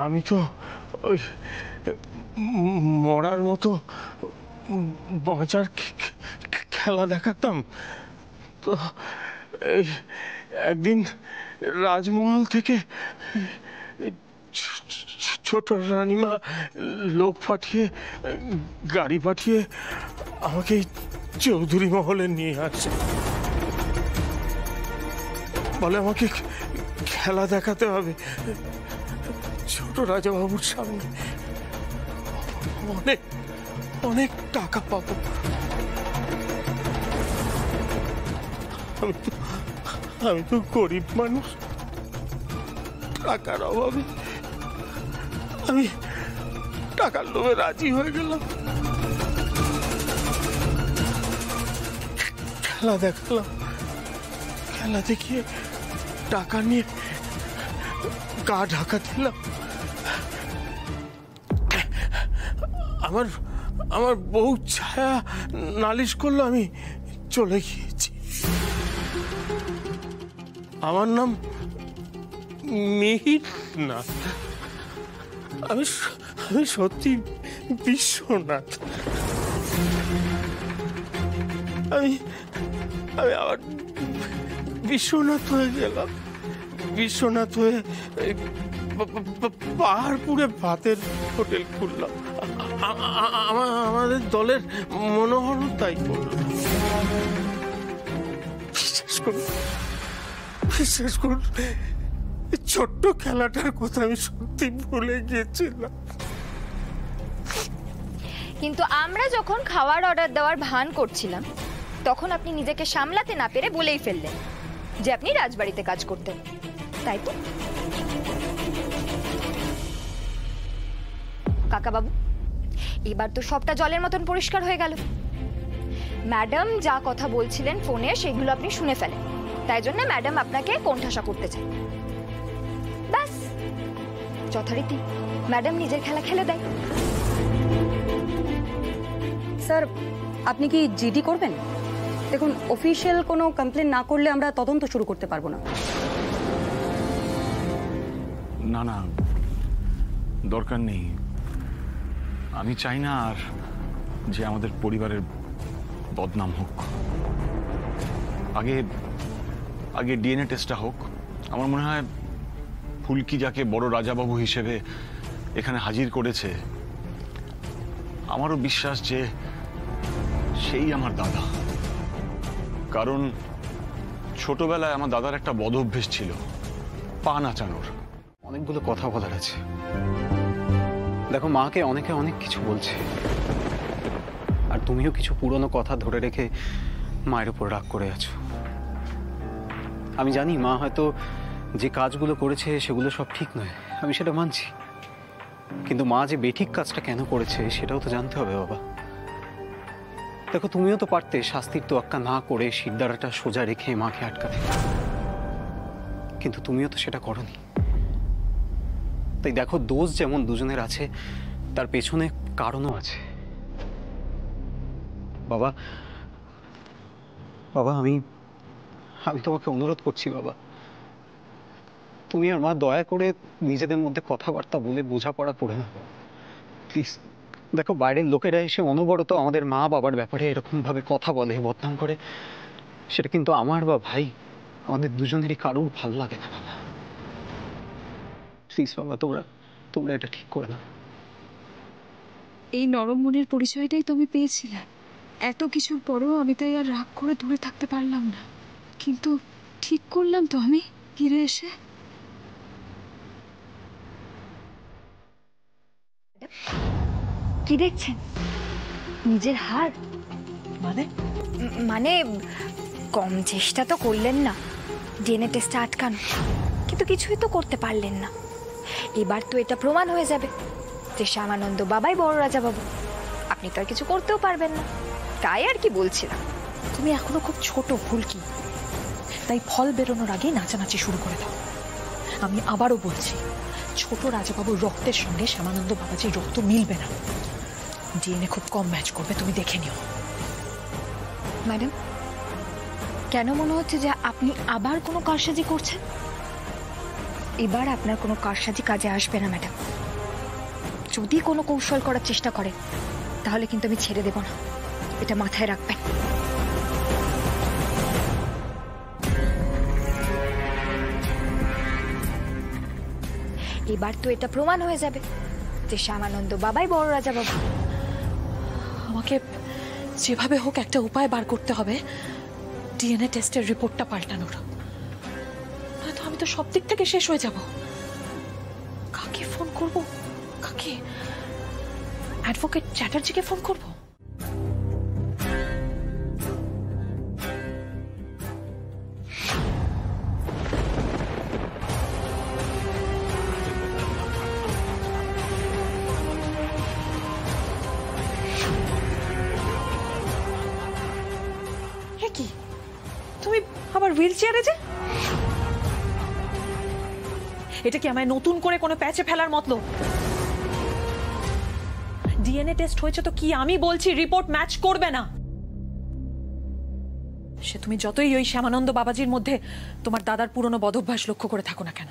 আমি তো ওই মরার মতো বাঁচার খেলা দেখাতাম। তো একদিন রাজমহল থেকে ছোট রানীমা লোক পাঠিয়ে, গাড়ি পাঠিয়ে আমাকে চৌধুরী মহলে নিয়ে আসে। বলে আমাকে খেলা দেখাতে হবে ছোট রাজাবাবুর সামনে, অনেক অনেক টাকা পাবো। আমি তো গরিব মানুষ, টাকার অভাবে আমি টাকার লোভে রাজি হয়ে গেলাম। খেলা দেখালাম, খেলা দেখিয়ে টাকা নিয়ে গা ঢাকা দিলাম। আমার বউ ছায়া নালিশ করলো, আমি চলে গিয়েছি। আমার নাম মিহির না, আমি সত্যি বিশ্বনাথ। আমি আবার বিশ্বনাথ হয়ে গেলাম। বিশ্বনাথ হয়ে পাহাড়পুরে ভাতের হোটেল খুললাম। আমাদের দলের মনোহর তাই করল। বিশ্বাস করুন, ছোট্ট খেলাটার কথা আমি সত্যি ভুলে গিয়েছিলাম। কিন্তু আমরা যখন খাওয়ার অর্ডার দেওয়ার ভান করছিলাম, তখন আপনি নিজেকে সামলাতে না পেরে বলেই ফেললেন যে আপনি রাজবাড়িতে কাজ করতেন, তাই তো? কাকাবাবু, এবার তো সবটা জলের মতন পরিষ্কার হয়ে গেল। ম্যাডাম যা কথা বলছিলেন ফোনে সেগুলো আপনি শুনে ফেলেন, তাই জন্য ম্যাডাম আপনাকে কোণঠাসা করতে চায়। ব্যাস, যথারীতি ম্যাডাম নিজের খেলা খেলে দেয়। স্যার, আপনি কি জিডি করবেন? দেখুন, অফিসিয়াল কোনো কমপ্লেন না করলে আমরা তদন্ত শুরু করতে পারবো না। না না, দরকার নেই। আমি চাই না আর যে আমাদের পরিবারের বদনাম হোক। আগে ডিএনএ টেস্টটা হোক। আমার মনে হয় ফুলকি যাকে বড় রাজাবাবু হিসেবে এখানে হাজির করেছে, আমারও বিশ্বাস যে সেই আমার দাদা। কারণ ছোটবেলায় আমার দাদার একটা বদ অভ্যেস ছিল, পা নাচানোর। অনেকগুলো কথা বলার আছে। দেখো, মাকে অনেকে অনেক কিছু বলছে, আর তুমিও কিছু পুরনো কথা ধরে রেখে মায়ের উপর রাগ করে আছো। আমি জানি মা হয়তো যে কাজগুলো করেছে সেগুলো সব ঠিক নয়, আমি সেটা মানছি। কিন্তু মা যে বেঠিক কাজটা কেন করেছে সেটাও তো জানতে হবে বাবা। দেখো, তুমিও তো পারতে শাস্তির তোয়াক্কা না করে শিরদাঁড়াটা সোজা রেখে মাকে আটকাতে, কিন্তু তুমিও তো সেটা করনি। তাই দেখো, দোষ যেমন দুজনের আছে, তার পেছনে কারণও আছে। বাবা বাবা, আমি তোমাকে অনুরোধ করছি বাবা, তুমি আর মা দয়া করে নিজেদের মধ্যে কথাবার্তা বলে বোঝাপড়া করে না প্লিজ। দেখো, বাইরের লোকেরা এসে অনবরত আমাদের মা বাবার ব্যাপারে এরকম ভাবে কথা বলে, বদনাম করে, সেটা কিন্তু আমার বা ভাই আমাদের দুজনেরই কারোর ভালো লাগে না বাবা। প্লিজ বাবা, তোমরা এটা ঠিক করে না। এই নরম মনের পরিচয়টাই তো আমি পেয়েছিলাম। এত কিছুর পরেও আমি তাই আর রাগ করে দূরে থাকতে পারলাম না। কিন্তু ঠিক করলাম তো আমি ফিরে এসে। কি দেখছেন? নিজের হার? মানে কম চেষ্টা তো করলেন না ডিএনএ টেস্টটা আটকানো, কিন্তু কিছুই তো করতে পারলেন না। এবার তো এটা প্রমাণ হয়ে যাবে যে শ্যামানন্দ বাবাই বড় রাজাবাবু। আপনি তো আর কিছু করতেও পারবেন না, তাই আর কি বলছিলাম। তুমি এখনো খুব ছোট ফুলকি, তাই ফল বেরোনোর আগে নাচানাচি শুরু করে দাও। আমি আবারও বলছি, ছোট রাজাবাবুর রক্তের সঙ্গে শ্যামানন্দ বাবাজির রক্ত মিলবে না। ডিএনএ খুব কম ম্যাচ করবে, তুমি দেখে নিও। ম্যাডাম, কেন মনে হচ্ছে যে আপনি আবার কোনো কারসাজি করছেন? এবার আপনার কোনো কারসাজি কাজে আসবে না ম্যাডাম। যদি কোনো কৌশল করার চেষ্টা করে তাহলে কিন্তু আমি ছেড়ে দেব না, এটা মাথায় রাখবেন। এবার তো এটা প্রমাণ হয়ে যাবে যে শ্যামানন্দ বাবাই বড় রাজা বাবু। আমাকে যেভাবে হোক একটা উপায় বার করতে হবে ডিএনএ টেস্টের রিপোর্টটা পাল্টানোর, নয়তো আমি তো সব দিক থেকে শেষ হয়ে যাব। কাকে ফোন করব? কাকে? অ্যাডভোকেট চ্যাটার্জিকে ফোন করব? কি তুমি আবার হুইল চেয়ারে যে? এটা কি আমায় নতুন করে কোনো প্যাচে ফেলার মতলব? ডিএনএ টেস্ট হয়েছে তো কি আমি বলছি রিপোর্ট ম্যাচ করবে না? সে তুমি যতই ওই শ্যামানন্দ বাবাজির মধ্যে তোমার দাদার পুরনো বদভ্যাস লক্ষ্য করে থাকো না কেন,